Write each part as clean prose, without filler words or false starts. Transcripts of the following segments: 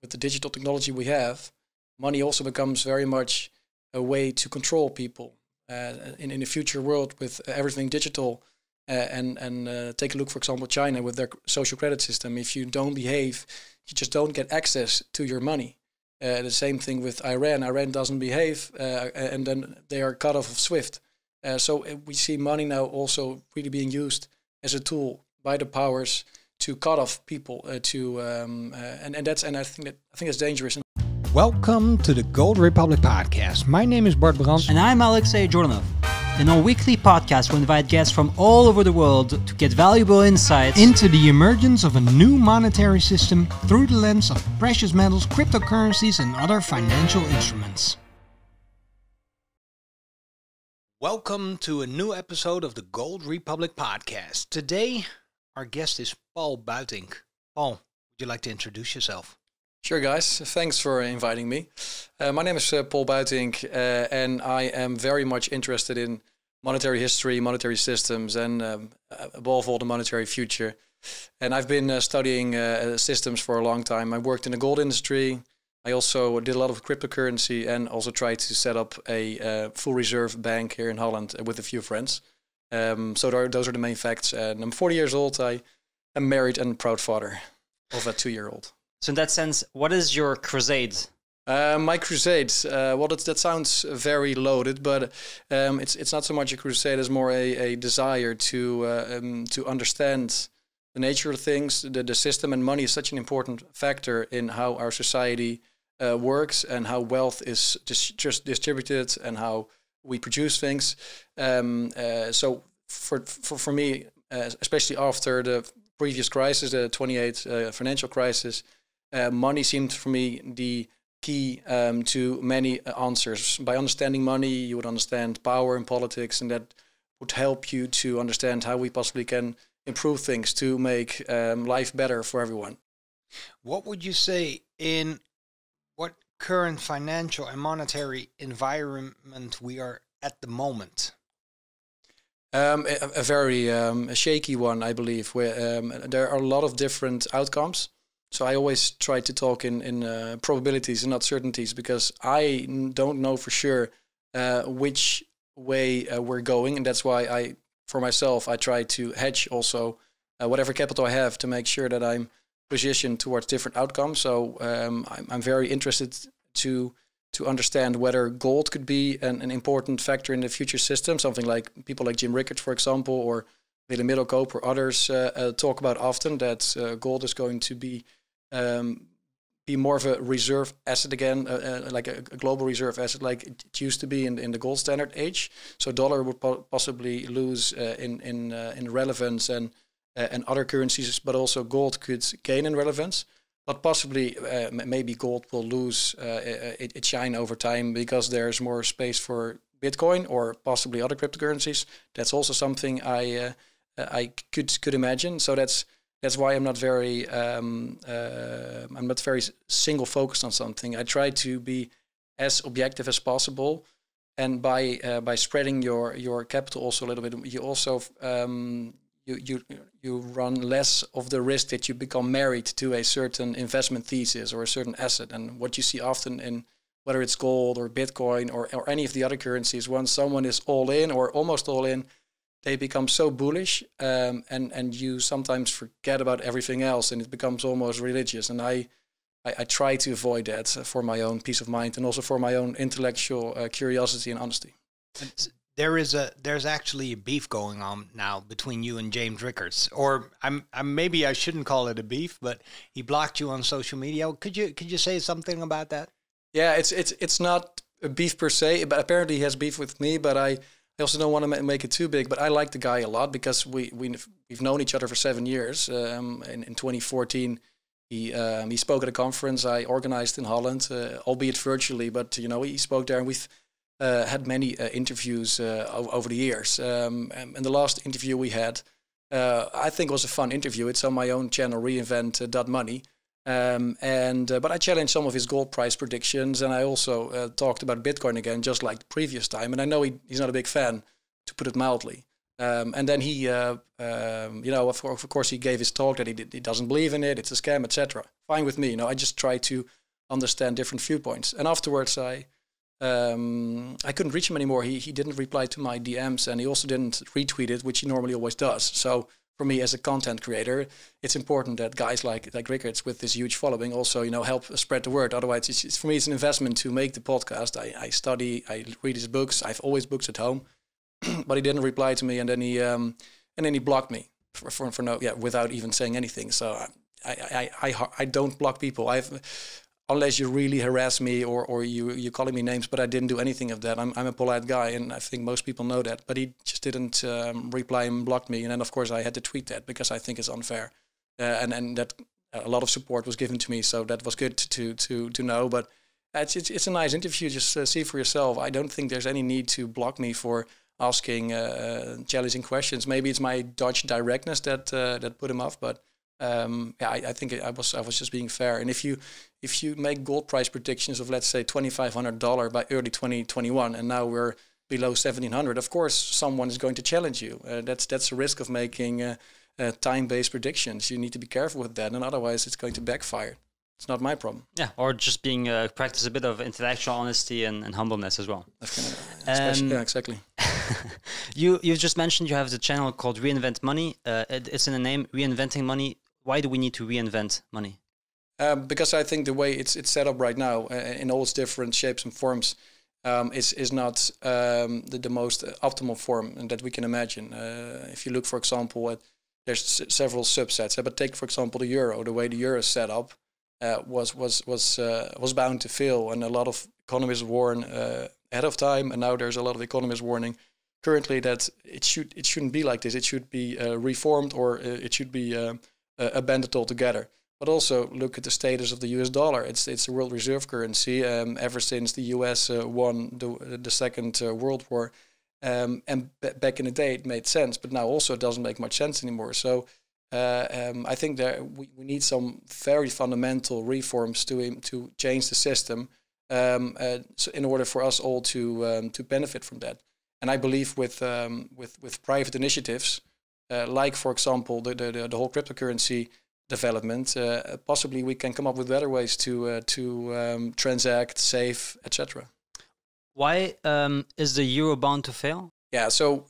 with the digital technology we have, money also becomes very much a way to control people. In a future world with everything digital, and take a look, for example, China with their social credit system. If you don't behave, you just don't get access to your money. The same thing with Iran. Iran doesn't behave, and then they are cut off of SWIFT. So we see money now also really being used as a tool by the powers to cut off people. I think it's dangerous. Welcome to the GoldRepublic Podcast. My name is Bart Brands. And I'm Alexej, Jordanov. In our weekly podcast, we invite guests from all over the world to get valuable insights into the emergence of a new monetary system through the lens of precious metals, cryptocurrencies, and other financial instruments. Welcome to a new episode of the GoldRepublic Podcast. Today, our guest is Buitink. Paul, would you like to introduce yourself? Sure, guys. Thanks for inviting me. My name is Buitink, and I am very much interested in monetary history, monetary systems, and above all, the monetary future. And I've been studying systems for a long time. I worked in the gold industry. I also did a lot of cryptocurrency and also tried to set up a full reserve bank here in Holland with a few friends. So those are the main facts. And I'm 40 years old. I am married and proud father of a 2-year-old. So in that sense, what is your crusade? My crusade, that sounds very loaded, but it's not so much a crusade as more a desire to understand the nature of things, the system, and money is such an important factor in how our society works and how wealth is just distributed and how we produce things. So for me, especially after the previous crisis, the 28 financial crisis, money seemed for me the key to many answers. By understanding money, you would understand power in politics, and that would help you to understand how we possibly can improve things to make life better for everyone. What would you say in what current financial and monetary environment we are at the moment? A very shaky one, I believe, where there are a lot of different outcomes. So I always try to talk in probabilities and not certainties, because I don't know for sure which way we're going. And that's why for myself, I try to hedge also whatever capital I have to make sure that I'm positioned towards different outcomes. So I'm very interested to understand whether gold could be an important factor in the future system, something like people like Jim Rickards, for example, or Willem Middelkoop or others talk about often, that gold is going to be more of a reserve asset again, like a global reserve asset, like it used to be in the gold standard age. So dollar would possibly lose in relevance and other currencies, but also gold could gain in relevance. But possibly, maybe gold will lose its shine over time because there's more space for Bitcoin or possibly other cryptocurrencies. That's also something I could imagine. So that's why I'm not very single focused on something. I try to be as objective as possible, and by spreading your capital also a little bit, you also you run less of the risk that you become married to a certain investment thesis or a certain asset. And what you see often in whether it's gold or Bitcoin or any of the other currencies, once someone is all in or almost all in, they become so bullish, and you sometimes forget about everything else, and it becomes almost religious. And I try to avoid that for my own peace of mind and also for my own intellectual curiosity and honesty. There's actually a beef going on now between you and James Rickards, or maybe I shouldn't call it a beef, but he blocked you on social media. Could you say something about that? Yeah, it's not a beef per se, but apparently he has beef with me. But I also don't want to make it too big. But I like the guy a lot because we've known each other for 7 years. In 2014, he spoke at a conference I organized in Holland, albeit virtually. But he spoke there, and we've had many interviews over the years. And the last interview we had, I think was a fun interview. It's on my own channel, Reinvent.money. But I challenged some of his gold price predictions, and I also talked about Bitcoin again, just like the previous time. And I know he's not a big fan, to put it mildly. And then he, of course, he gave his talk that he doesn't believe in it. It's a scam, etc. Fine with me. I just try to understand different viewpoints. And afterwards, I couldn't reach him anymore. He didn't reply to my DMs, and he also didn't retweet it, which he normally always does. So for me as a content creator, it's important that guys like Rickards with this huge following also, help spread the word. Otherwise, for me, it's an investment to make the podcast. I study, I read his books. I have always books at home, but he didn't reply to me, and then he blocked me for no, without even saying anything. So I don't block people. Unless you really harass me or you're calling me names, but I didn't do anything of that. I'm a polite guy, and I think most people know that. But he just didn't reply and blocked me. And then, of course, I had to tweet that because I think it's unfair. And that a lot of support was given to me, so that was good to know. But it's a nice interview. Just see for yourself. I don't think there's any need to block me for asking challenging questions. Maybe it's my Dutch directness that put him off, but. I think I was just being fair. And if you make gold price predictions of, let's say, $2,500 by early 2021, and now we're below 1,700, of course someone is going to challenge you. That's a risk of making time-based predictions. You need to be careful with that, and otherwise it's going to backfire. It's not my problem. Yeah, or just being practice a bit of intellectual honesty and humbleness as well. Yeah, exactly. You just mentioned you have the channel called Reinvent Money. It's in the name, Reinventing Money. Why do we need to reinvent money? Because I think the way it's set up right now, in all its different shapes and forms, is not the most optimal form that we can imagine. If you look, for example, there's several subsets. But take, for example, the euro. The way the euro is set up was bound to fail, and a lot of economists warn ahead of time. And now there's a lot of economists warning currently that it shouldn't be like this. It should be reformed, or it should be abandoned altogether. But also look at the status of the US dollar. It's the world reserve currency ever since the US won the Second World War. And back in the day it made sense, but now also it doesn't make much sense anymore. So I think that we need some very fundamental reforms to change the system so in order for us all to benefit from that. And I believe with private initiatives, like, for example, the whole cryptocurrency development, possibly we can come up with better ways to transact, save, etc. Why is the euro bound to fail? Yeah, so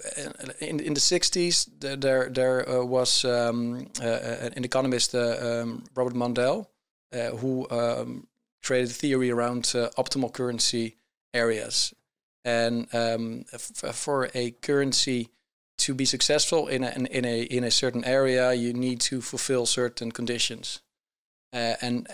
in the 60s, there was an economist, Robert Mundell, who created a theory around optimal currency areas. And for a currency to be successful in a certain area, you need to fulfill certain conditions, and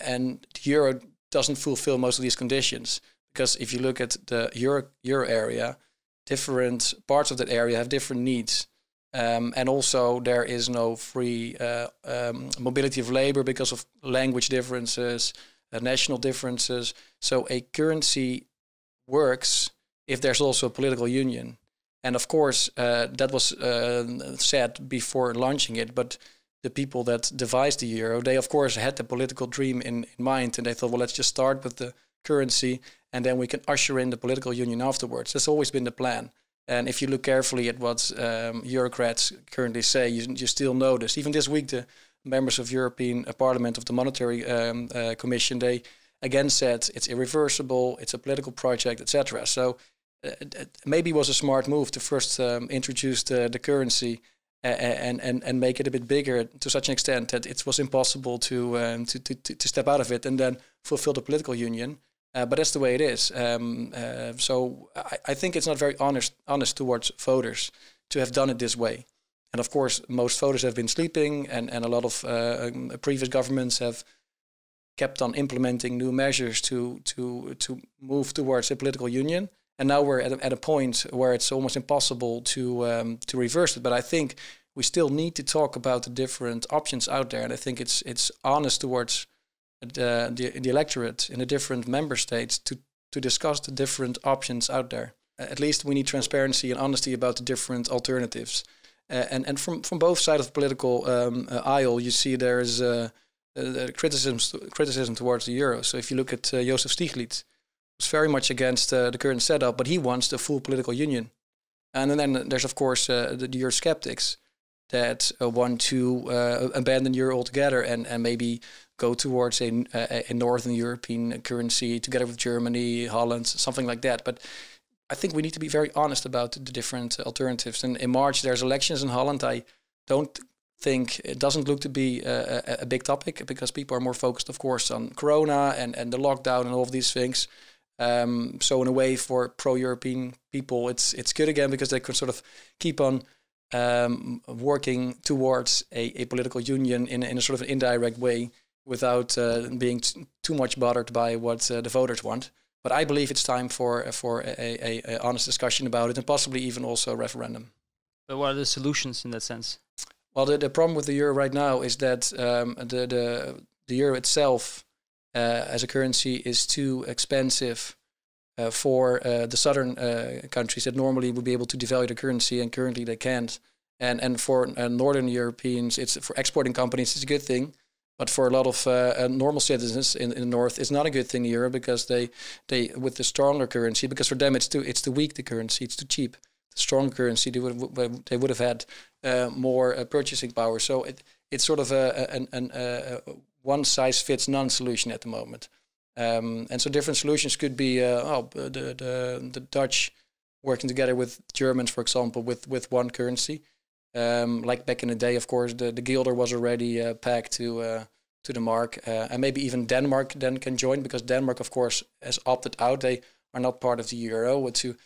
the euro doesn't fulfill most of these conditions, because if you look at the euro area, different parts of that area have different needs, and also there is no free mobility of labor because of language differences, national differences. So a currency works if there's also a political union. And of course, that was said before launching it, but the people that devised the euro, they of course had the political dream in mind, and they thought, well, let's just start with the currency, and then we can usher in the political union afterwards. That's always been the plan. And if you look carefully at what bureaucrats currently say, you still notice. Even this week, the members of European Parliament of the Monetary Commission, they again said it's irreversible, it's a political project, etc. So maybe it was a smart move to first introduce the currency and make it a bit bigger to such an extent that it was impossible to step out of it and then fulfill the political union. But that's the way it is. So I think it's not very honest towards voters to have done it this way. And of course, most voters have been sleeping, and a lot of previous governments have kept on implementing new measures to move towards a political union. And now we're at a point where it's almost impossible to reverse it. But I think we still need to talk about the different options out there. And I think it's honest towards the electorate in the different member states to discuss the different options out there. At least we need transparency and honesty about the different alternatives. And from both sides of the political aisle, you see there is criticism towards the euro. So if you look at Joseph Stiglitz, was very much against the current setup, but he wants the full political union. And then there's, of course, the euro skeptics that want to abandon euro altogether and maybe go towards a Northern European currency together with Germany, Holland, something like that. But I think we need to be very honest about the different alternatives. And in March, there's elections in Holland. I don't think it doesn't look to be a big topic because people are more focused, of course, on Corona and the lockdown and all of these things. So in a way, for pro-European people, it's good again because they could sort of keep on working towards a political union in a sort of an indirect way without being too much bothered by what the voters want. But I believe it's time for a honest discussion about it and possibly even also a referendum. But what are the solutions in that sense? Well, the problem with the euro right now is that the euro itself as a currency is too expensive for the southern countries that normally would be able to devalue the currency, and currently they can't. And for northern Europeans, it's for exporting companies, it's a good thing. But for a lot of normal citizens in the north, it's not a good thing, the euro, because they with the stronger currency, because for them it's too weak, the currency, it's too cheap. The strong currency, they would have had more purchasing power. So it's sort of a one size fits none solution at the moment. And so different solutions could be the Dutch working together with Germans, for example, with one currency. Like back in the day, of course, the guilder was already pegged to the mark, and maybe even Denmark then can join, because Denmark, of course, has opted out. They are not part of the euro to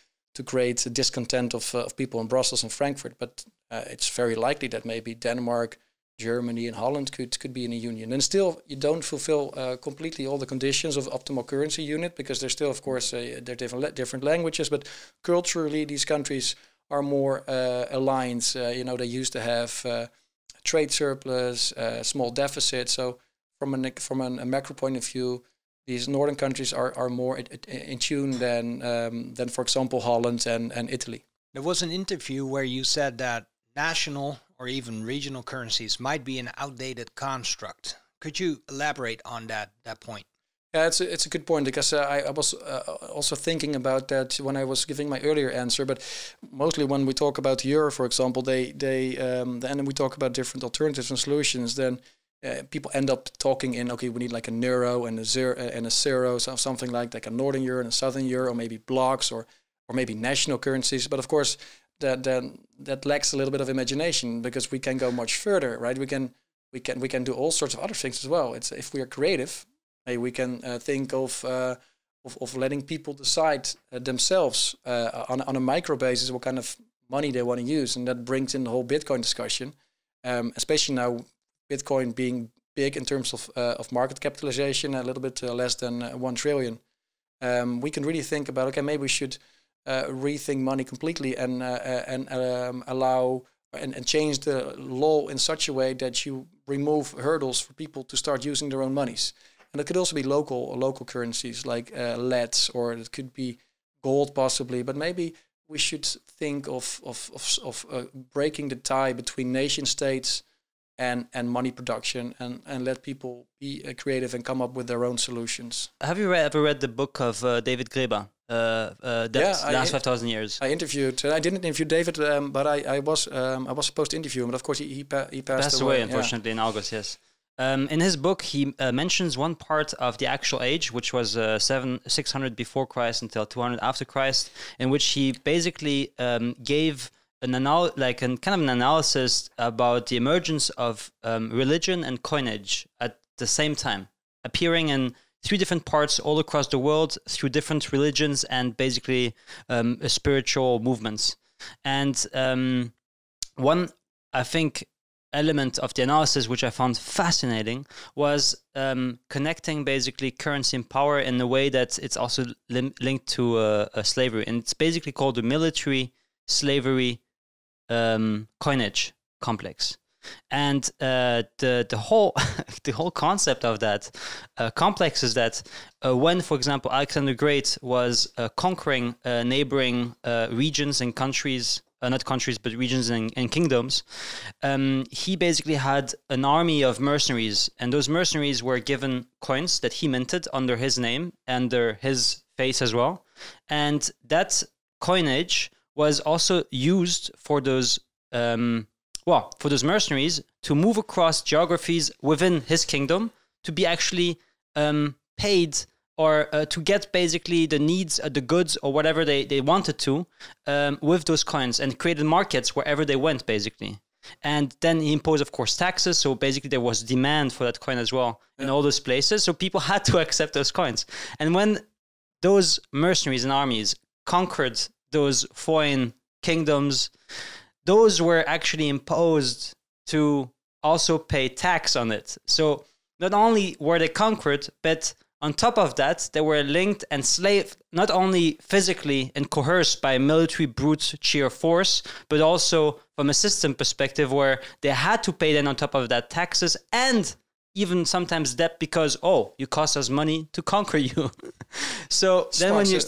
create a discontent of people in Brussels and Frankfurt. But it's very likely that maybe Denmark, Germany, and Holland could be in a union. And still, you don't fulfill completely all the conditions of optimal currency unit, because there's still, of course, they're different languages, but culturally these countries are more aligned. They used to have trade surplus, small deficit. So from a macro point of view, these northern countries are more in tune than for example, Holland and Italy. There was an interview where you said that national or even regional currencies might be an outdated construct. Could you elaborate on that point? Yeah, it's a good point, because I was also thinking about that when I was giving my earlier answer. But mostly when we talk about the euro, for example, and we talk about different alternatives and solutions, then people end up talking in, okay, we need like a euro and a zero, so something like a northern euro and a southern euro, or maybe blocks or maybe national currencies. But of course, that lacks a little bit of imagination, because we can go much further, right? We can do all sorts of other things as well. It's if we are creative. We can think of letting people decide themselves on a micro basis what kind of money they want to use, and that brings in the whole Bitcoin discussion, especially now Bitcoin being big in terms of market capitalization, a little bit less than 1 trillion. We can really think about, okay, maybe we should rethink money completely and allow and change the law in such a way that you remove hurdles for people to start using their own monies. And it could also be local currencies like LEDs, or it could be gold possibly. But maybe we should think of breaking the tie between nation states and money production, and let people be creative and come up with their own solutions. Have you ever read the book of David Graeber, Last 5,000 Years? I interviewed. I didn't interview David, but I was supposed to interview him. But of course, he passed away. Unfortunately, in August. Yes. In his book, he mentions one part of the actual age, which was 600 before Christ until 200 after Christ, in which he basically gave kind of an analysis about the emergence of religion and coinage at the same time, appearing in 3 different parts all across the world through different religions and basically spiritual movements. And one, I think, element of the analysis which I found fascinating was connecting basically currency and power in a way that it's also linked to slavery, and it's basically called the military slavery coinage complex. And the whole the whole concept of that complex is that when, for example, Alexander the Great was conquering neighboring regions and countries, not countries, but regions and kingdoms, he basically had an army of mercenaries, and those mercenaries were given coins that he minted under his name, under his face as well. And that coinage was also used for those for those mercenaries to move across geographies within his kingdom to be actually paid or to get basically the needs, the goods or whatever they wanted to with those coins, and created markets wherever they went basically. And then he imposed, of course, taxes. So basically there was demand for that coin as well in all those places. So people had to accept those coins. And when those mercenaries and armies conquered those foreign kingdoms, those were actually imposed to also pay tax on it. So not only were they conquered, but on top of that, they were linked and slaved, not only physically and coerced by military brute sheer force, but also from a system perspective where they had to pay then on top of that taxes and even sometimes debt because, you cost us money to conquer you. So then when you...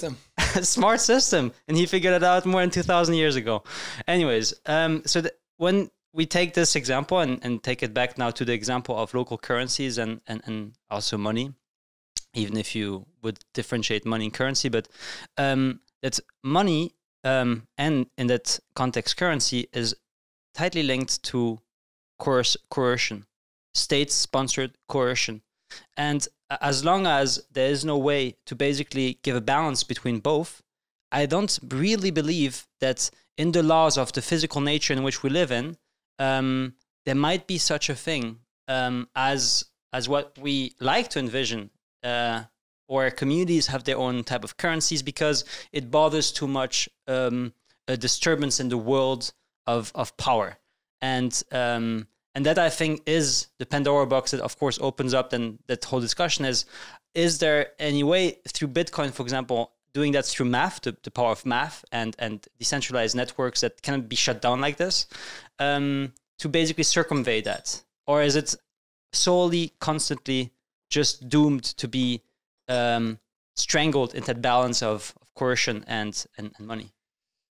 Smart system. And he figured it out more than 2,000 years ago. Anyways, when we take this example and take it back now to the example of local currencies and also money, even if you would differentiate money and currency, but that money and in that context currency is tightly linked to coercion, state-sponsored coercion. And as long as there is no way to basically give a balance between both, I don't really believe that in the laws of the physical nature in which we live in, there might be such a thing as what we like to envision, where communities have their own type of currencies because it bothers too much a disturbance in the world of power. And that, I think, is the Pandora box that, of course, opens up then that whole discussion is there any way through Bitcoin, for example, doing that through math, the power of math and decentralized networks that cannot be shut down like this, to basically circumvent that? Or is it solely, constantly just doomed to be strangled in that balance of coercion and money?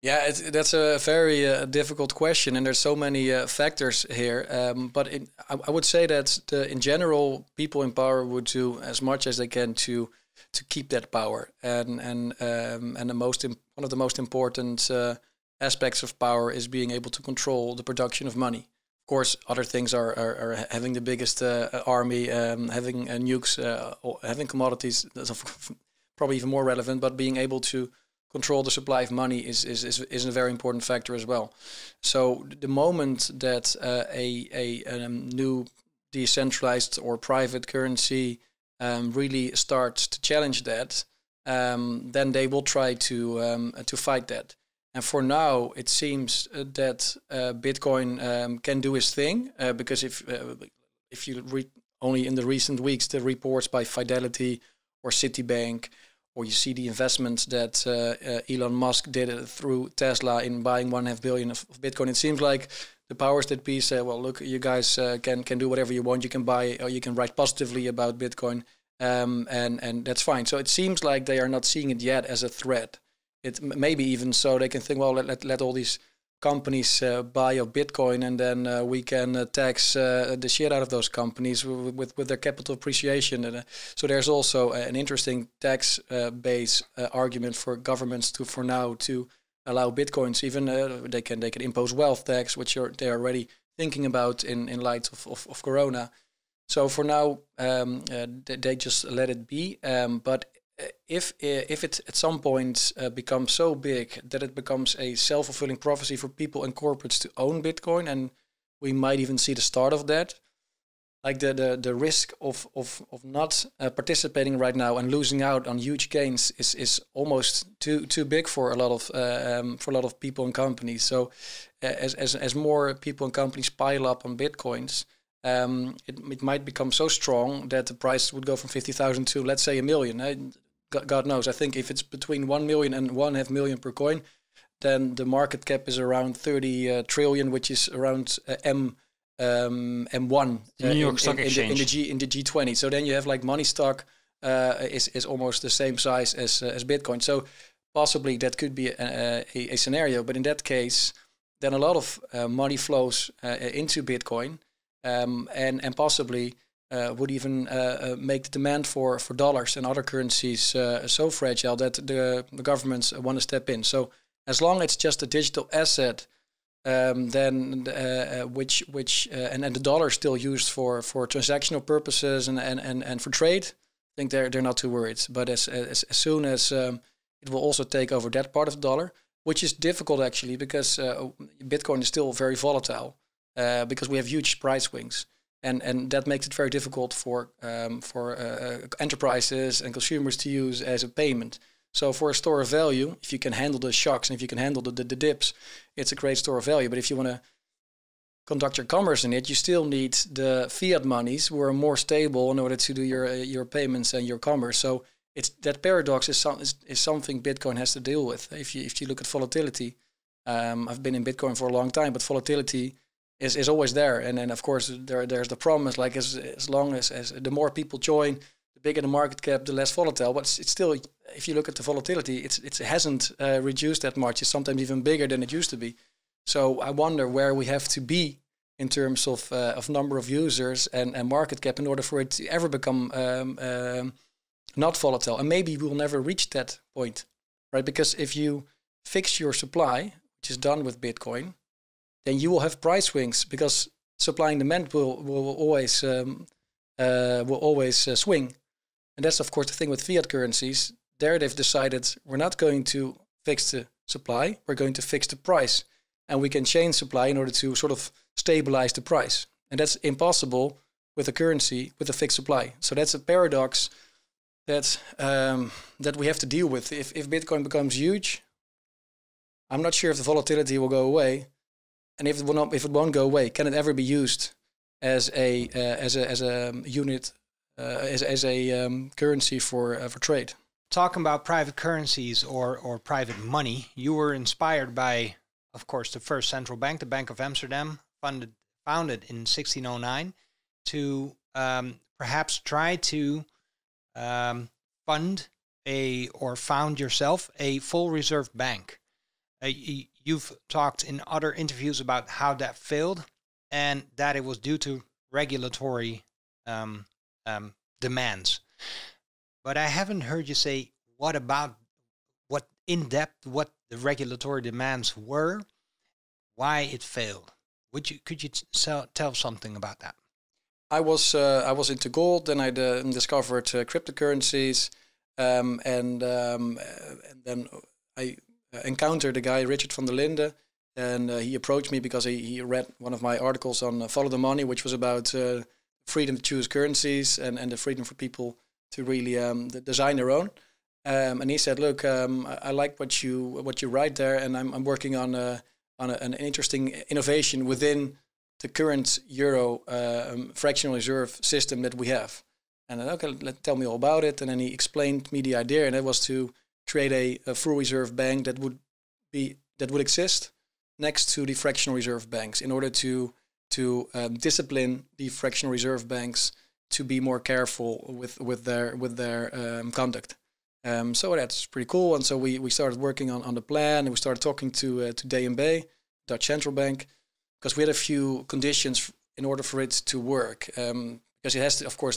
Yeah, that's a very difficult question, and there's so many factors here. But I would say that in general, people in power would do as much as they can to keep that power. And one of the most important aspects of power is being able to control the production of money. Of course, other things are having the biggest army, having nukes, or having commodities. That's probably even more relevant. But being able to control the supply of money is a very important factor as well. So the moment that a new decentralized or private currency really starts to challenge that, then they will try to fight that. And for now, it seems that Bitcoin can do its thing because if you read only in the recent weeks the reports by Fidelity or Citibank, or you see the investments that Elon Musk did through Tesla in buying 1.5 billion of Bitcoin. It seems like the powers that be say, well, look, you guys can do whatever you want. You can buy or you can write positively about Bitcoin, and that's fine. So it seems like they are not seeing it yet as a threat. It maybe even so they can think, well, let all these companies buy a Bitcoin, and then we can tax the shit out of those companies with their capital appreciation. And so there's also an interesting tax base argument for governments for now to allow Bitcoins. Even they can impose wealth tax, which they're already thinking about in light of Corona. So for now, they just let it be. But if it at some point becomes so big that it becomes a self-fulfilling prophecy for people and corporates to own Bitcoin, and we might even see the start of that, like the risk of not participating right now and losing out on huge gains is almost too big for a lot of people and companies. So as more people and companies pile up on Bitcoins, it might become so strong that the price would go from 50,000 to, let's say, 1 million. God knows. I think if it's between 1 million and 1.5 million per coin, then the market cap is around 30 trillion, which is around M1 New York Stock Exchange in the G20. So then you have like money stock is almost the same size as Bitcoin. So possibly that could be a scenario. But in that case, then a lot of money flows into Bitcoin, and possibly would even make the demand for dollars and other currencies so fragile that the governments want to step in. So As long as it's just a digital asset, then and the dollar is still used for transactional purposes and for trade, I think they're not too worried. But as soon as it will also take over that part of the dollar, which is difficult actually, because Bitcoin is still very volatile, because we have huge price swings, and that makes it very difficult for enterprises and consumers to use as a payment. So for a store of value, if you can handle the shocks and if you can handle the dips, it's a great store of value. But if you want to conduct your commerce in it, you still need the fiat monies who are more stable in order to do your payments and your commerce. So it's that paradox is something Bitcoin has to deal with. If you look at volatility, I've been in Bitcoin for a long time, but volatility is always there. And then of course there's the promise, like as long as the more people join, the bigger the market cap, the less volatile. But it's still, if you look at the volatility, it hasn't reduced that much. It's sometimes even bigger than it used to be. So I wonder where we have to be in terms of number of users and market cap in order for it to ever become not volatile. And maybe we'll never reach that point, right? Because if you fix your supply, which is done with Bitcoin, then you will have price swings, because supply and demand will always swing. And that's of course the thing with fiat currencies. There they've decided we're not going to fix the supply, we're going to fix the price. And we can change supply in order to sort of stabilize the price. And that's impossible with a currency with a fixed supply. So that's a paradox that we have to deal with. If Bitcoin becomes huge, I'm not sure if the volatility will go away. And if it won't go away, can it ever be used as a unit, as a currency for trade? Talking about private currencies or private money, you were inspired by, of course, the first central bank, the Bank of Amsterdam, founded in 1609, to perhaps try to found yourself a full reserve bank. You've talked in other interviews about how that failed, and that it was due to regulatory demands. But I haven't heard you say what the regulatory demands were, why it failed. Could you tell something about that? I was into gold, then I discovered cryptocurrencies, and then I encountered a guy, Richard van der Linde, and he approached me because he read one of my articles on Follow the Money, which was about freedom to choose currencies and the freedom for people to really design their own. And he said, "Look, I like what you write there, and I'm working on an interesting innovation within the current euro fractional reserve system that we have." And then, okay, tell me all about it. And then he explained me the idea, and it was to create a full reserve bank that would exist next to the fractional reserve banks in order to discipline the fractional reserve banks to be more careful with their conduct. So that's pretty cool. And so we started working on the plan, and we started talking to DNB, Dutch Central Bank, because we had a few conditions in order for it to work. Because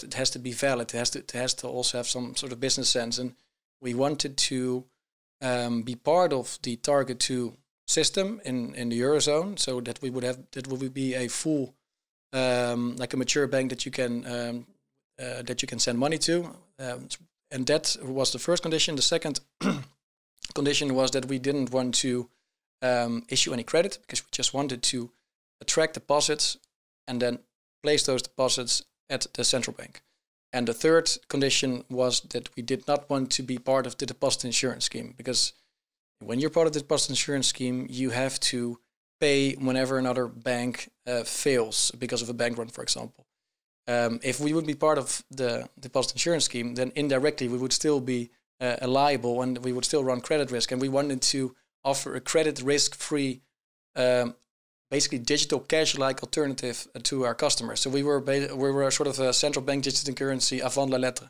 it has to be valid. It has to also have some sort of business sense. And we wanted to be part of the Target 2 system in the Eurozone, so that we would be a full, like a mature bank that you can send money to. And that was the first condition. The second condition was that we didn't want to issue any credit, because we just wanted to attract deposits and then place those deposits at the central bank. And the third condition was that we did not want to be part of the deposit insurance scheme, because when you're part of the deposit insurance scheme, you have to pay whenever another bank fails because of a bank run, for example. If we would be part of the deposit insurance scheme, then indirectly we would still be liable, and we would still run credit risk. And we wanted to offer a credit risk-free, basically digital cash-like alternative to our customers. So we were sort of a central bank digital currency avant la lettre,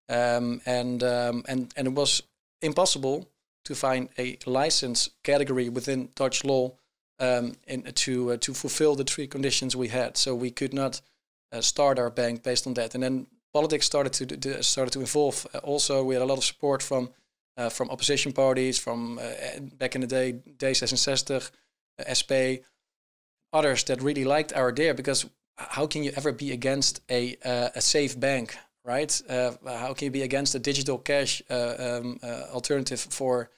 and it was impossible to find a license category within Dutch law to fulfill the three conditions we had. So we could not start our bank based on that. And then politics started to evolve. Also, we had a lot of support from from opposition parties, from back in the day, D66, SP, others that really liked our idea, because how can you ever be against a safe bank, right? How can you be against a digital cash alternative for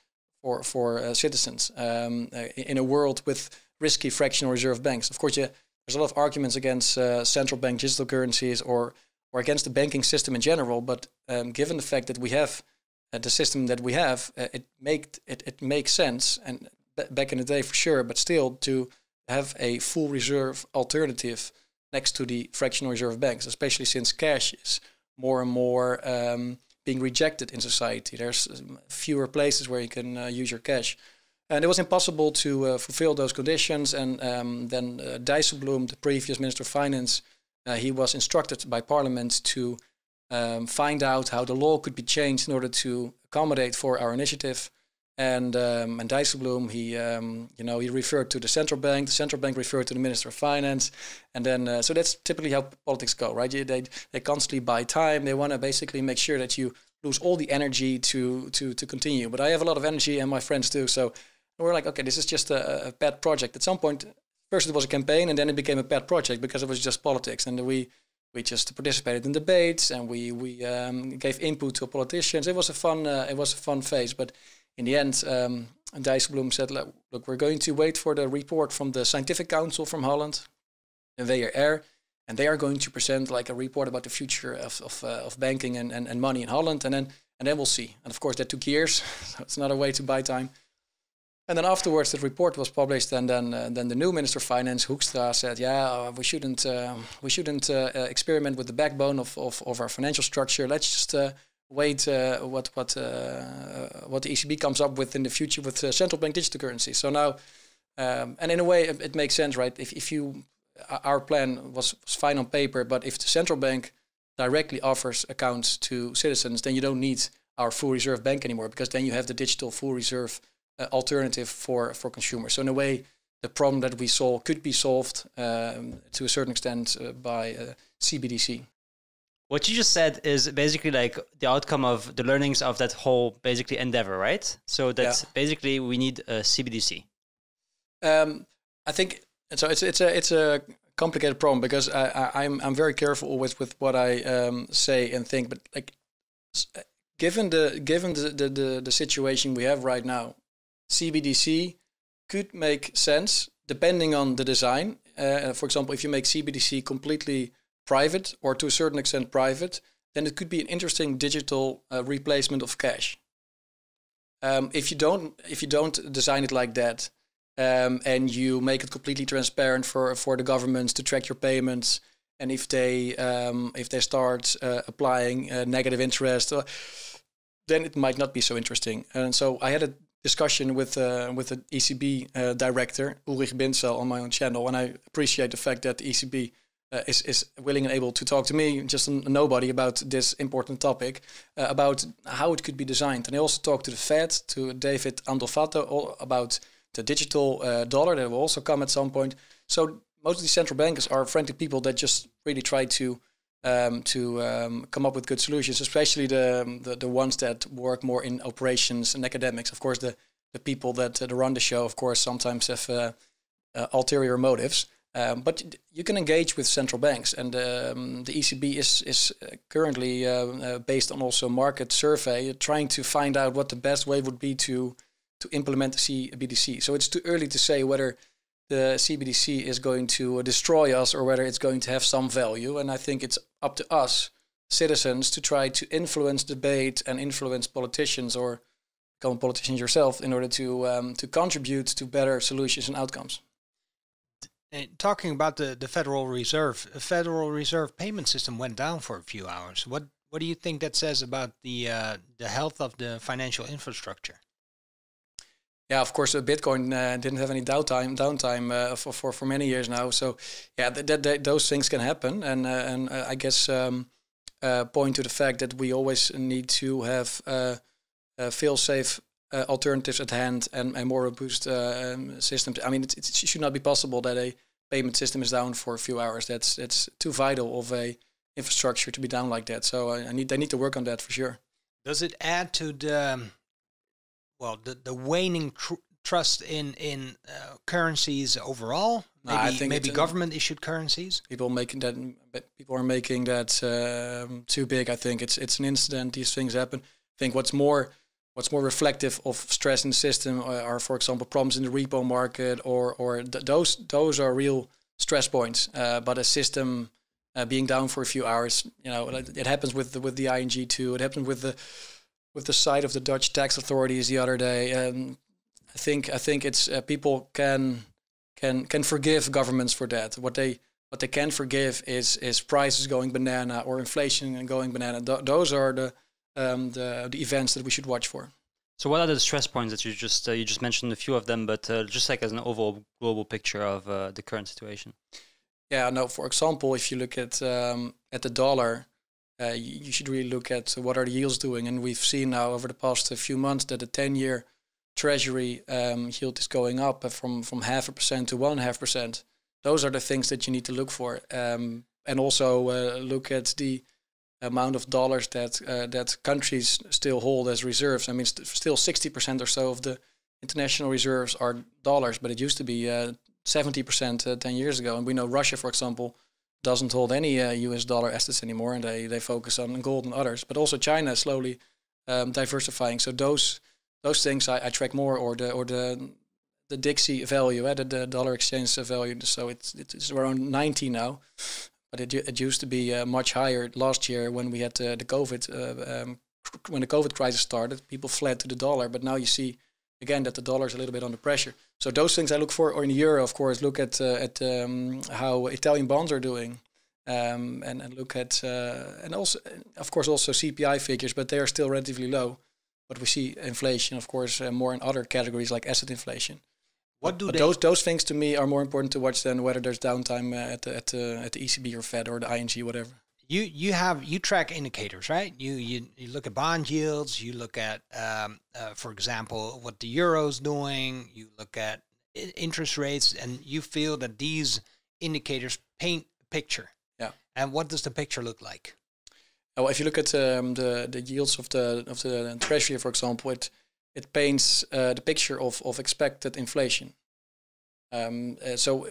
citizens in a world with risky fractional reserve banks? Of course, there's a lot of arguments against central bank digital currencies or against the banking system in general. But given the fact that we have the system that we have, it makes sense, and back in the day for sure, but still to have a full reserve alternative next to the fractional reserve banks, especially since cash is more and more being rejected in society. There's fewer places where you can use your cash. And it was impossible to fulfill those conditions. And then Dijsselbloem, the previous Minister of Finance, he was instructed by Parliament to find out how the law could be changed in order to accommodate for our initiative. And Dijsselbloem, he referred to the central bank. The central bank referred to the Minister of Finance, and then so that's typically how politics go, right? They constantly buy time. They want to basically make sure that you lose all the energy to continue. But I have a lot of energy, and my friends do. So we're like, okay, this is just a pet project. At some point, first it was a campaign, and then it became a pet project because it was just politics, and we just participated in debates, and we gave input to politicians. It was a fun phase, but in the end, Dijsselbloem said, look, we're going to wait for the report from the Scientific Council from Holland, the WRR, and they are going to present like a report about the future of banking and money in Holland, and then we'll see. And of course, that took years, so it's not a way to buy time. And then afterwards, the report was published, and then the new Minister of Finance, Hoekstra, said, we shouldn't experiment with the backbone of our financial structure. Let's just wait what the ECB comes up with in the future with central bank digital currency. So now, and in a way, it makes sense, right? If our plan was fine on paper, but if the central bank directly offers accounts to citizens, then you don't need our full reserve bank anymore, because then you have the digital full reserve alternative for consumers. So in a way, the problem that we saw could be solved to a certain extent by CBDC. What you just said is basically like the outcome of the learnings of that whole basically endeavor, right? So that's basically we need a CBDC. I think so. It's a complicated problem, because I'm very careful always with what I say and think. But like, given the situation we have right now, CBDC could make sense depending on the design. For example, if you make CBDC completely private, or to a certain extent private, then it could be an interesting digital replacement of cash. If you don't design it like that, and you make it completely transparent for the governments to track your payments, and if they start applying negative interest, then it might not be so interesting. And so I had a discussion with the ECB director Ulrich Binzel on my own channel, and I appreciate the fact that the ECB is willing and able to talk to me, just a nobody, about this important topic, about how it could be designed. And I also talked to the Fed, to David Andolfatto, about the digital dollar that will also come at some point. So most of these central bankers are frantic people that just really try to come up with good solutions, especially the ones that work more in operations and academics. Of course, the people that run the show, of course, sometimes have ulterior motives. But you can engage with central banks, and the ECB is currently based on also market survey, trying to find out what the best way would be to implement the CBDC. So it's too early to say whether the CBDC is going to destroy us or whether it's going to have some value. And I think it's up to us, citizens, to try to influence debate and influence politicians, or become a politician yourself, in order to contribute to better solutions and outcomes. Talking about the Federal Reserve payment system went down for a few hours. What do you think that says about the health of the financial infrastructure? Yeah, of course, Bitcoin didn't have any downtime for many years now. So yeah, those things can happen, and I guess point to the fact that we always need to have fail-safe alternatives at hand and more robust systems. I mean, it should not be possible that a payment system is down for a few hours. That's too vital of a infrastructure to be down like that. So they need to work on that for sure. Does it add to the waning trust in currencies overall? Maybe, I think maybe government issued currencies. People are making that too big. I think it's an incident. These things happen. I think what's more reflective of stress in the system are, for example, problems in the repo market, or those are real stress points. But a system being down for a few hours, it happens with the ING too. It happened with the side of the Dutch tax authorities the other day. I think it's people can forgive governments for that. What they can forgive is prices going banana or inflation going banana. Those are the events that we should watch for. So what are the stress points that you just mentioned a few of them, but just like as an overall global picture of the current situation? Yeah, no. For example, if you look at the dollar, you should really look at what are the yields doing, and we've seen now over the past few months that the 10-year Treasury yield is going up from 0.5% to 1.5%. Those are the things that you need to look for, and also look at the amount of dollars that countries still hold as reserves. I mean, still 60% or so of the international reserves are dollars, but it used to be 70% 10 years ago. And we know Russia, for example, doesn't hold any US dollar assets anymore, and they focus on gold and others. But also China is slowly diversifying. So those things I track more, or the Dixie value, the dollar exchange value. So it's around 90 now, but it used to be much higher last year when we had the COVID when the COVID crisis started. People fled to the dollar, but now you see again that the dollar is a little bit under pressure. So those things I look for, or in the euro, of course, look at how Italian bonds are doing, and look at and also of course also CPI figures, but they are still relatively low. But we see inflation, of course, more in other categories like asset inflation. Those things to me are more important to watch than whether there's downtime at the ECB or Fed or the ING, whatever. You track indicators, right? You look at bond yields. You look at, for example, what the euro's doing. You look at interest rates, and you feel that these indicators paint a picture. Yeah. And what does the picture look like? Oh, if you look at the yields of the Treasury, for example, it paints the picture of expected inflation. So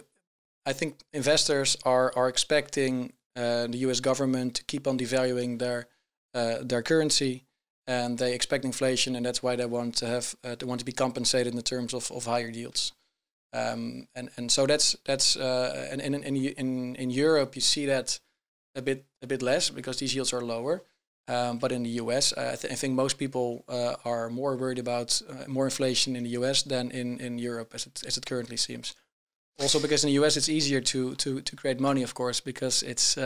I think investors are expecting the U.S. government to keep on devaluing their currency, and they expect inflation, and that's why they want to be compensated in the terms of higher yields. And so that's and in Europe you see that a bit less because these yields are lower. But in the US, I think most people are more worried about more inflation in the US than in Europe, as it currently seems. Also, because in the US it's easier to create money, of course, because it's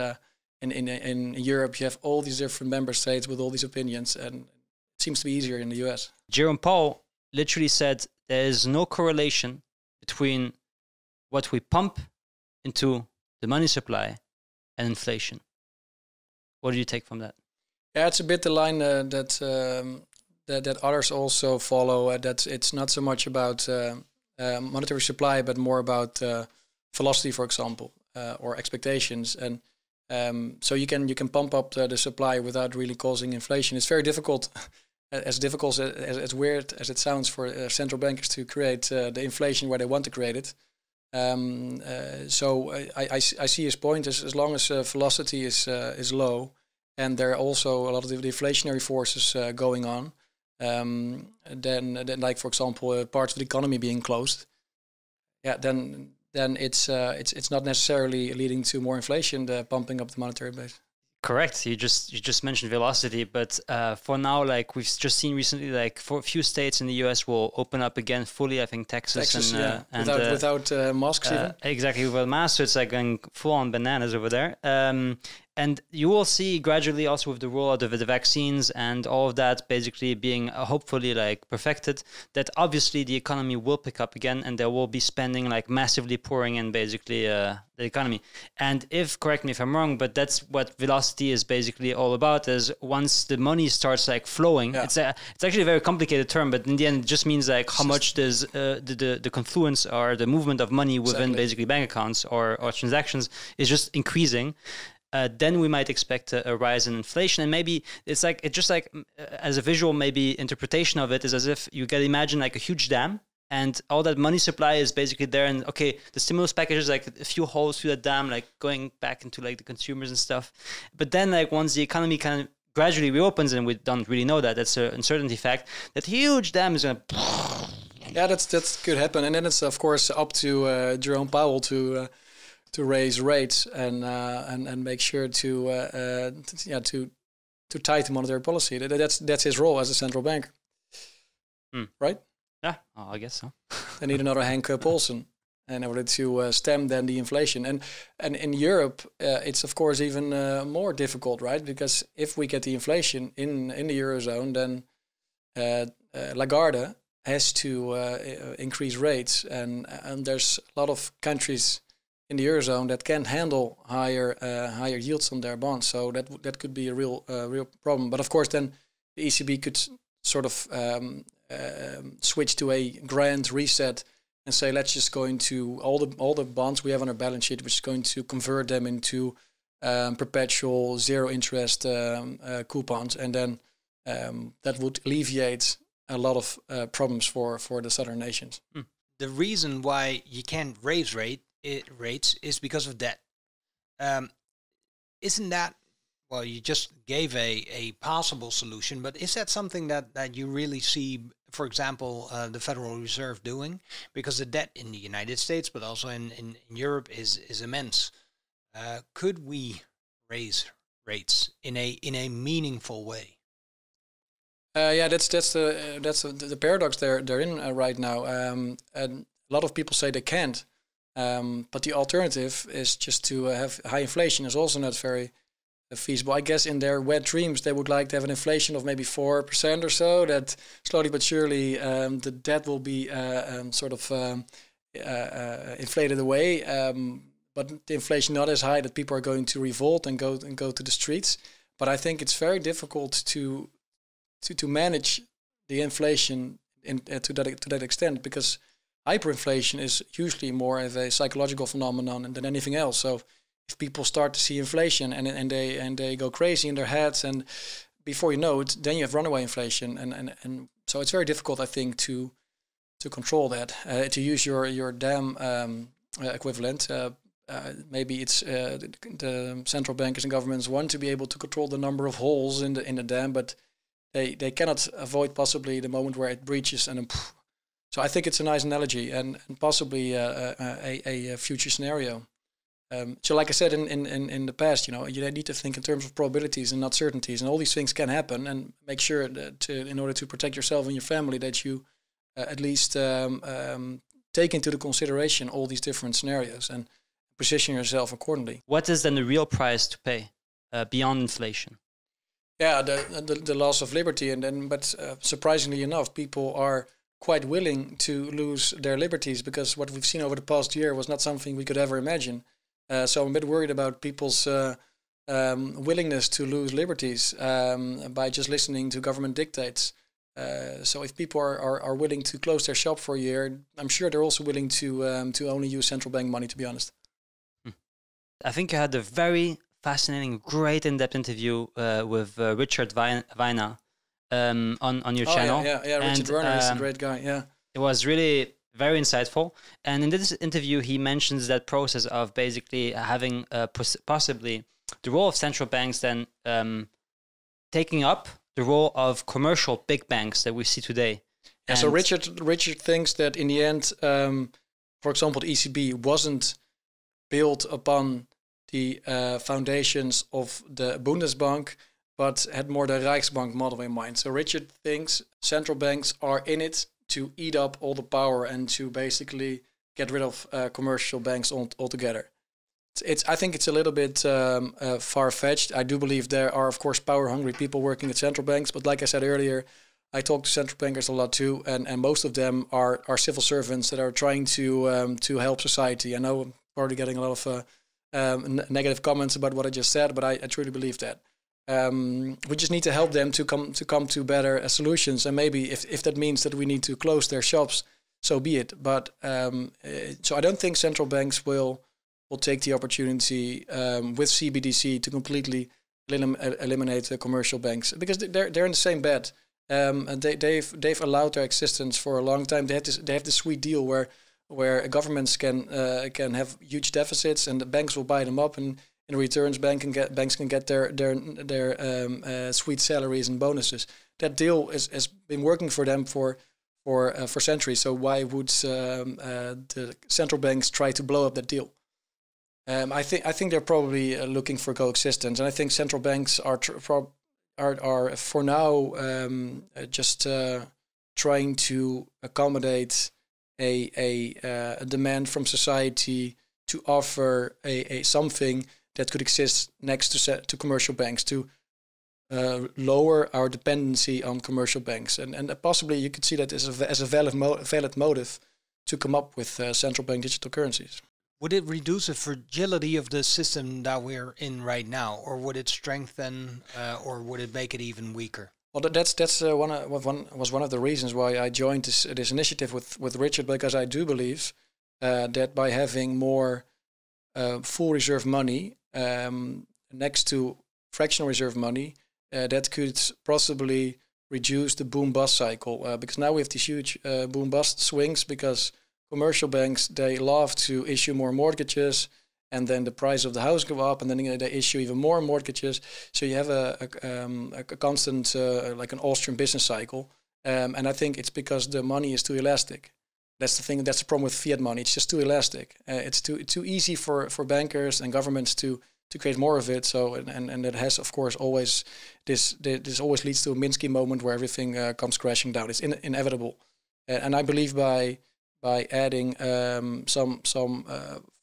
in Europe you have all these different member states with all these opinions, and it seems to be easier in the US. Jerome Powell literally said there is no correlation between what we pump into the money supply and inflation. What do you take from that? Yeah, it's a bit the line that others also follow. That it's not so much about monetary supply, but more about velocity, for example, or expectations. And so you can pump up the supply without really causing inflation. It's very difficult, as weird as it sounds, for central bankers to create the inflation where they want to create it. So I see his point. As long as velocity is low, and there are also a lot of the deflationary forces going on, then like, for example, parts of the economy being closed, then it's not necessarily leading to more inflation, pumping up the monetary base. Correct. You just mentioned velocity, but for now, like we've just seen recently, like for a few states in the U.S. will open up again fully. I think Texas and without masks even. Exactly, without masks. So it's like going full on bananas over there. And you will see gradually also with the rollout of the vaccines and all of that basically being hopefully like perfected, that obviously the economy will pick up again and there will be spending like massively pouring in basically the economy. And correct me if I'm wrong, but that's what velocity is basically all about, is once the money starts like flowing, it's actually a very complicated term, but in the end it just means like how much does the confluence or the movement of money within basically bank accounts or transactions is just increasing. then we might expect a rise in inflation. And maybe it's just like as a visual maybe interpretation of it is as if you can imagine like a huge dam, and all that money supply is basically there. And okay, the stimulus package is like a few holes through that dam, like going back into like the consumers and stuff. But then like once the economy kind of gradually reopens, and we don't really know that, that's an uncertainty fact, that huge dam is going to... Yeah, that could happen. And then it's of course up to Jerome Powell to raise rates and make sure to tighten monetary policy. That's his role as a central banker, right? Yeah, I guess so. They need another Hank Paulson in order to stem then the inflation. And in Europe, it's of course even more difficult, right? Because if we get the inflation in the Eurozone, then Lagarde has to increase rates. And there's a lot of countries in the Eurozone that can handle higher yields on their bonds. So that could be a real problem. But of course, then the ECB could sort of switch to a grand reset and say, let's just go into all the bonds we have on our balance sheet, which is going to convert them into perpetual zero interest coupons, and then that would alleviate a lot of problems for the southern nations. The reason why you can't raise rates is because of debt. Isn't that, well, you just gave a possible solution, but is that something that you really see, for example, the Federal Reserve doing? Because the debt in the United States, but also in Europe, is immense. Could we raise rates in a meaningful way? Yeah, that's the paradox they're in right now. And a lot of people say they can't, but the alternative is just to have high inflation. Is also not very feasible. I guess in their wet dreams they would like to have an inflation of maybe 4% or so. That slowly but surely the debt will be inflated away. But the inflation not as high that people are going to revolt and go to the streets. But I think it's very difficult to manage the inflation to that extent, because hyperinflation is usually more of a psychological phenomenon than anything else. So if people start to see inflation and they go crazy in their heads, and before you know it, then you have runaway inflation, and so it's very difficult, I think, to control that. To use your dam equivalent, maybe it's the central bankers and governments want to be able to control the number of holes in the dam, but they cannot avoid possibly the moment where it breaches and then. So I think it's a nice analogy and possibly a future scenario. So like I said in the past, you need to think in terms of probabilities and not certainties, and all these things can happen, and make sure that in order to protect yourself and your family, that you at least take into the consideration all these different scenarios and position yourself accordingly. What is then the real price to pay beyond inflation? Yeah, the loss of liberty, but surprisingly enough, people are quite willing to lose their liberties, because what we've seen over the past year was not something we could ever imagine. So I'm a bit worried about people's willingness to lose liberties by just listening to government dictates. So if people are willing to close their shop for a year, I'm sure they're also willing to only use central bank money, to be honest. I think you had a very fascinating, great in-depth interview with Richard Weiner on your channel. Yeah. Richard Werner is a great guy. Yeah, it was really very insightful. And in this interview, he mentions that process of basically having possibly the role of central banks then taking up the role of commercial big banks that we see today. Yeah, so Richard thinks that in the end, for example, the ECB wasn't built upon the foundations of the Bundesbank, but had more the Reichsbank model in mind. So Richard thinks central banks are in it to eat up all the power and to basically get rid of commercial banks altogether. I think it's a little bit far-fetched. I do believe there are, of course, power-hungry people working at central banks. But like I said earlier, I talk to central bankers a lot too, and most of them are civil servants that are trying to help society. I know I'm already getting a lot of negative comments about what I just said, but I truly believe that. We just need to help them to come to better solutions, and maybe if that means that we need to close their shops, so be it. But so I don't think central banks will will take the opportunity with CBDC to completely eliminate the commercial banks, because they're in the same bed. And they've allowed their existence for a long time. They have this sweet deal where governments can have huge deficits, and the banks will buy them up, and in returns, banks can get their sweet salaries and bonuses. That deal has been working for them for centuries. So why would the central banks try to blow up that deal? I think they're probably looking for coexistence, and I think central banks are for now just trying to accommodate a demand from society to offer a something that could exist next to commercial banks, to lower our dependency on commercial banks, and possibly you could see that as a valid motive to come up with central bank digital currencies. Would it reduce the fragility of the system that we're in right now, or would it strengthen, or would it make it even weaker? Well, that's one of the reasons why I joined this initiative with Richard, because I do believe that by having more full reserve money next to fractional reserve money, that could possibly reduce the boom-bust cycle. Because now we have these huge boom-bust swings, because commercial banks, they love to issue more mortgages, and then the price of the house go up, and then they issue even more mortgages. So you have a constant, like an Austrian business cycle. And I think it's because the money is too elastic. That's the thing. That's the problem with fiat money. It's just too elastic. It's too easy for bankers and governments to create more of it. So and that has, of course, always this always leads to a Minsky moment where everything comes crashing down. It's inevitable. And I believe by adding some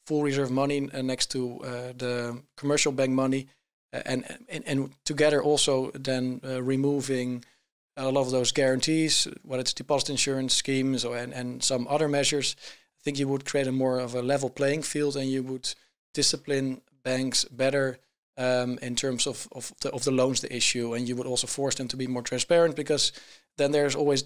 full reserve money next to the commercial bank money, and together also then removing a lot of those guarantees, whether it's deposit insurance schemes and some other measures, I think you would create a more of a level playing field, and you would discipline banks better in terms of the loans they issue, and you would also force them to be more transparent, because then there's always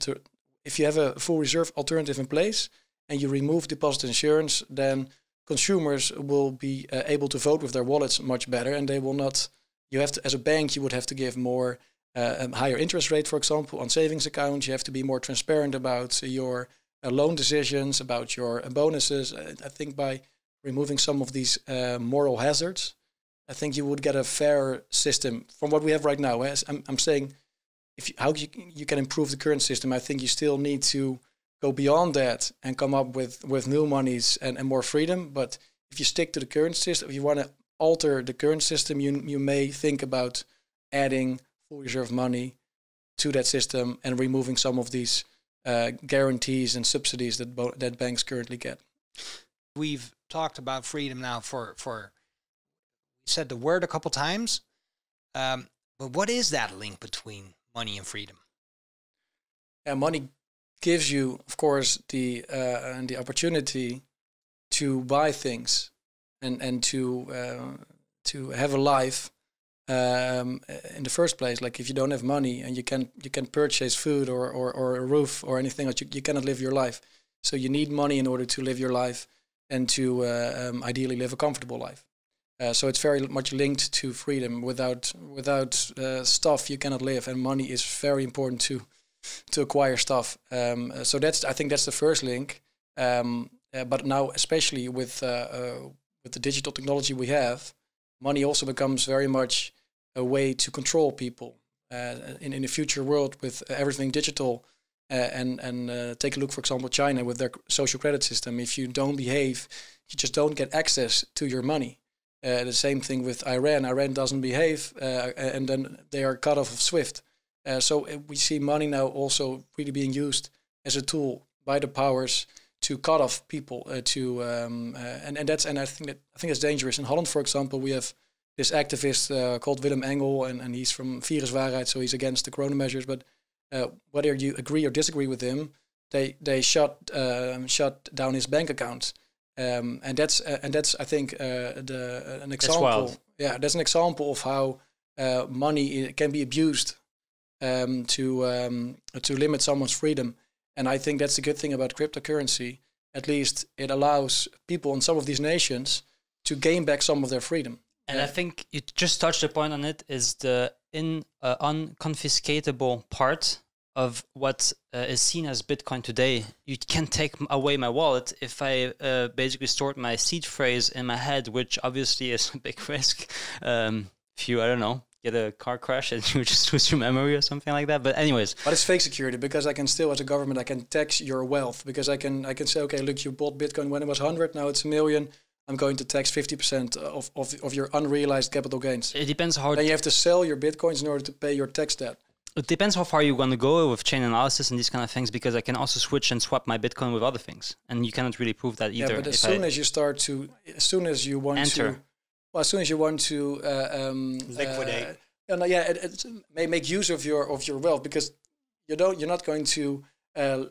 if you have a full reserve alternative in place and you remove deposit insurance, then consumers will be able to vote with their wallets much better, and they will not. You have to, as a bank, you would have to give more higher interest rate, for example, on savings accounts. You have to be more transparent about your loan decisions, about your bonuses. I think by removing some of these moral hazards, I think you would get a fairer system from what we have right now. I'm saying, how you can improve the current system, I think you still need to go beyond that and come up with new monies and more freedom. But if you stick to the current system, if you want to alter the current system, you may think about adding full reserve money to that system and removing some of these guarantees and subsidies that banks currently get. We've talked about freedom now for we said the word a couple times, but what is that link between money and freedom? Yeah, money gives you, of course, the opportunity to buy things and to have a life in the first place. Like if you don't have money and you can purchase food or a roof or anything else, you cannot live your life. So you need money in order to live your life and to ideally live a comfortable life. So it's very much linked to freedom. Without stuff, you cannot live, and money is very important to acquire stuff. So I think that's the first link. But now, especially with the digital technology we have, money also becomes very much a way to control people. In a future world with everything digital, and take a look, for example, China with their social credit system. If you don't behave, you just don't get access to your money. The same thing with Iran. Iran doesn't behave, and then they are cut off of SWIFT. So we see money now also really being used as a tool by the powers to cut off people. And I think that's dangerous. In Holland, for example, we have this activist called Willem Engel, and he's from Viruswaarheid, so he's against the corona measures. But whether you agree or disagree with him, they shut down his bank account. And that's I think an example. Yeah, that's an example of how money can be abused to limit someone's freedom. And I think that's the good thing about cryptocurrency. At least it allows people in some of these nations to gain back some of their freedom. And I think you just touched a point on it, is the unconfiscatable part of what is seen as Bitcoin today. You can't take away my wallet if I basically stored my seed phrase in my head, which obviously is a big risk. If you, I don't know, get a car crash and you just lose your memory or something like that. But anyways. But it's fake security, because I can still, as a government, I can tax your wealth, because I can say, okay, look, you bought Bitcoin when it was 100, now it's 1 million. I'm going to tax 50% of your unrealized capital gains. It depends how... Then you have to sell your Bitcoins in order to pay your tax debt. It depends how far you want to go with chain analysis and these kind of things, because I can also switch and swap my Bitcoin with other things. And you cannot really prove that either. Yeah, but as soon as you want to liquidate. It may make use of your wealth, because you're not going to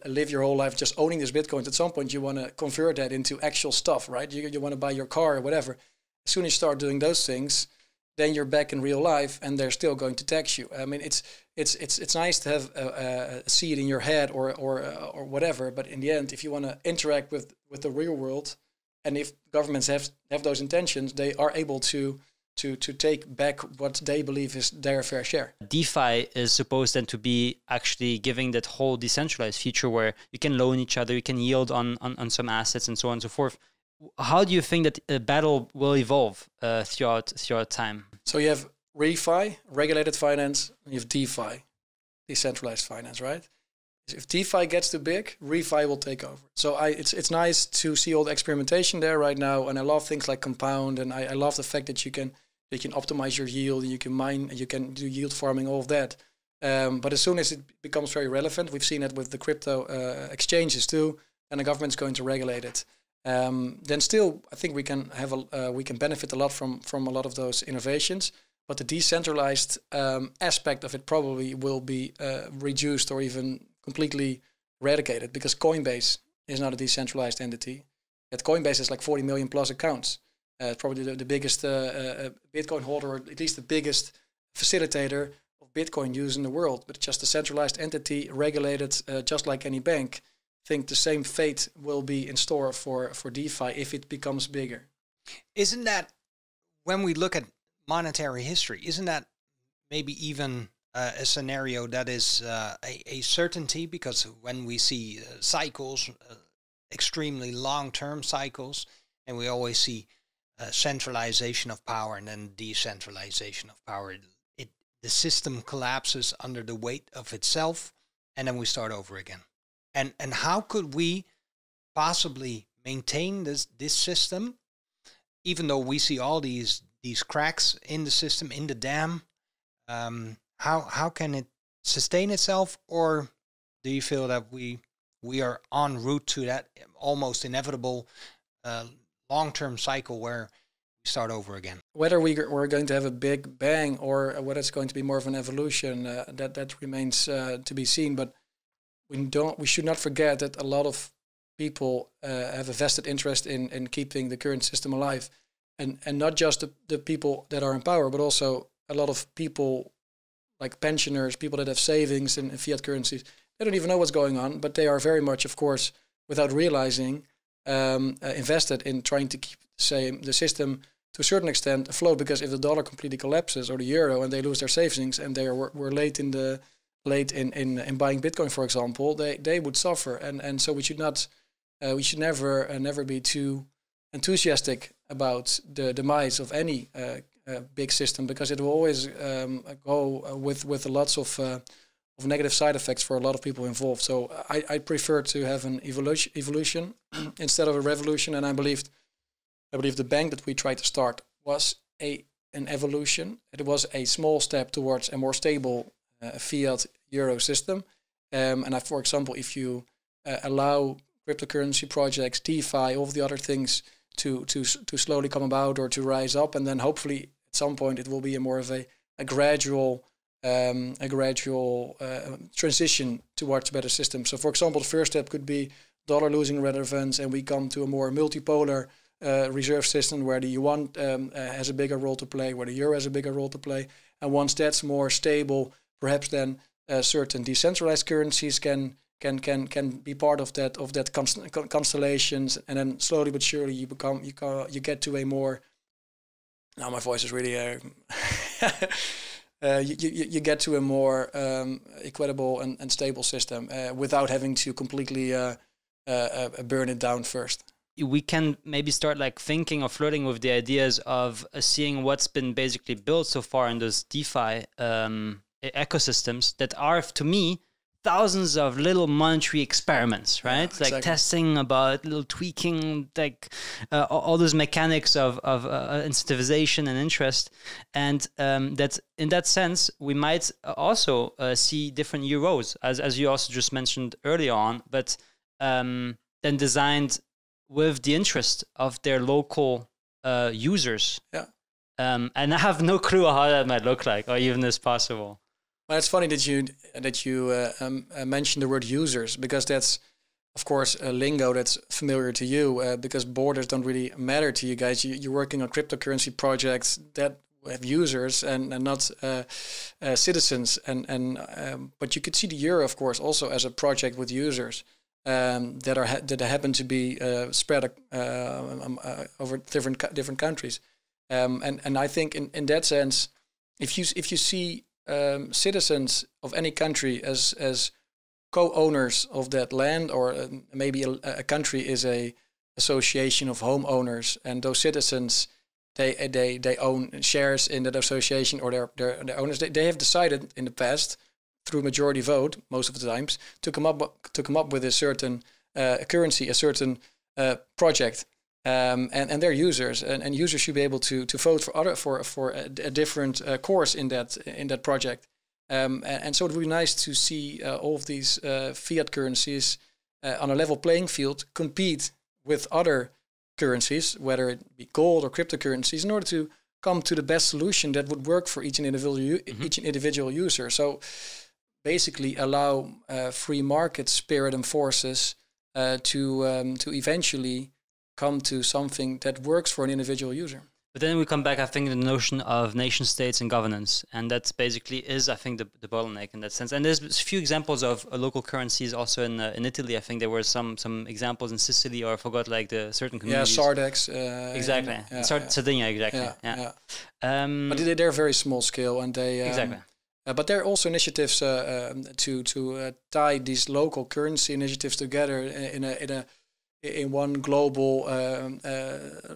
live your whole life just owning this Bitcoin. At some point, you want to convert that into actual stuff, right? You want to buy your car or whatever. As soon as you start doing those things, then you're back in real life, and they're still going to tax you. I mean, it's nice to have a seed in your head or whatever, but in the end, if you want to interact with the real world, and if governments have those intentions, they are able to take back what they believe is their fair share. DeFi is supposed then to be actually giving that whole decentralized feature where you can loan each other, you can yield on some assets and so on and so forth. How do you think that a battle will evolve throughout time? So you have ReFi, regulated finance, and you have DeFi, decentralized finance, right? If DeFi gets too big, ReFi will take over. So it's nice to see all the experimentation there right now, and I love things like Compound, and I love the fact that you can optimize your yield, and you can mine, and you can do yield farming, all of that. But as soon as it becomes very relevant, we've seen it with the crypto exchanges too, and the government's going to regulate it. Then still, I think we can benefit a lot from a lot of those innovations. But the decentralized aspect of it probably will be reduced or even completely eradicated, because Coinbase is not a decentralized entity. Yet Coinbase has like 40 million plus accounts. It's probably the biggest Bitcoin holder, or at least the biggest facilitator of Bitcoin use in the world. But it's just a centralized entity, regulated just like any bank. I think the same fate will be in store for DeFi if it becomes bigger. Isn't that, when we look at monetary history, isn't that maybe even a scenario that is a certainty? Because when we see cycles, extremely long-term cycles, and we always see centralization of power and then decentralization of power, the system collapses under the weight of itself, and then we start over again. And how could we possibly maintain this system, even though we see all these cracks in the system, in the dam? How can it sustain itself, or do you feel that we are en route to that almost inevitable long-term cycle where we start over again? Whether we're going to have a big bang or whether it's going to be more of an evolution, that remains to be seen. But we should not forget that a lot of people have a vested interest in keeping the current system alive, and not just the people that are in power, but also a lot of people like pensioners, people that have savings in fiat currencies. They don't even know what's going on, but they are very much, of course, without realizing, invested in trying to keep the system to a certain extent afloat. Because if the dollar completely collapses, or the euro, and they lose their savings, and they were late in buying Bitcoin, for example, they would suffer. And so we should never be too enthusiastic about the demise of any big system, because it will always go with lots of negative side effects for a lot of people involved. So I prefer to have an evolution instead of a revolution. And I believe the bank that we tried to start was an evolution. It was a small step towards a more stable fiat euro system. And for example, if you allow cryptocurrency projects, DeFi, all of the other things to slowly come about or to rise up, and then hopefully at some point it will be more of a gradual transition towards a better system. So for example, the first step could be dollar losing relevance, and we come to a more multipolar reserve system where the yuan has a bigger role to play, where the euro has a bigger role to play. And once that's more stable, perhaps then certain decentralized currencies can can be part of that constellations, and then slowly but surely you get to a more. Now my voice is really. You get to a more equitable and stable system without having to completely burn it down first. We can maybe start like thinking or flirting with the ideas of seeing what's been basically built so far in those DeFi ecosystems that are, to me, thousands of little monetary experiments, right? Yeah, exactly. Like testing about little tweaking, like all those mechanics of incentivization and interest. And that in that sense, we might also see different euros, as you also just mentioned earlier on, but then designed with the interest of their local users. Yeah. And I have no clue how that might look like, or even is possible. Well, it's funny that you mentioned the word users, because that's, of course, a lingo that's familiar to you, because borders don't really matter to you guys. You're working on cryptocurrency projects that have users and not citizens. But you could see the euro, of course, also as a project with users that happen to be spread over different countries. And I think in that sense, if you see citizens of any country as co-owners of that land, or maybe a country is a association of homeowners, and those citizens they own shares in that association, or their owners, they have decided in the past through majority vote most of the times to come up with a certain currency, a certain project. And they're users, and users should be able to vote for a different course in that project. And so it would be nice to see all of these fiat currencies on a level playing field compete with other currencies, whether it be gold or cryptocurrencies, in order to come to the best solution that would work for each individual user. So basically allow free market spirit and forces to eventually come to something that works for an individual user. But then we come back, I think, to the notion of nation states and governance, and that basically is, I think, the bottleneck in that sense. And there's a few examples of local currencies also in Italy. I think there were some examples in Sicily, or I forgot, like the certain communities. Yeah, Sardex. Exactly. Sardinia, exactly. Yeah. But they're very small scale, and they exactly. But there are also initiatives to tie these local currency initiatives together in one global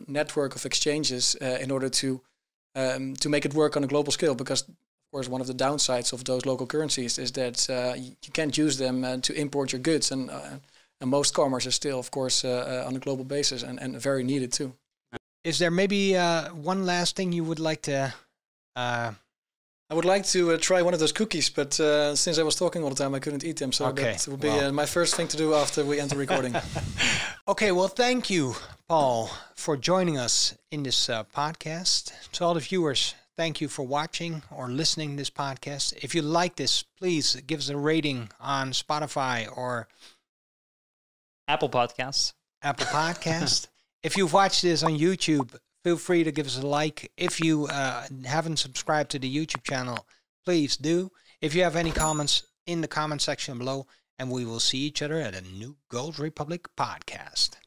network of exchanges in order to make it work on a global scale. Because, of course, one of the downsides of those local currencies is that you can't use them to import your goods, and most commerce is still, of course, on a global basis and very needed too. Is there maybe one last thing you would like to? I would like to try one of those cookies, but since I was talking all the time, I couldn't eat them. So that would be my first thing to do after we end the recording. Okay, well, thank you, Paul, for joining us in this podcast. To all the viewers, thank you for watching or listening to this podcast. If you like this, please give us a rating on Spotify or Apple Podcasts. If you've watched this on YouTube, feel free to give us a like. If you haven't subscribed to the YouTube channel, please do. If you have any comments, in the comment section below, and we will see each other at a new Gold Republic podcast.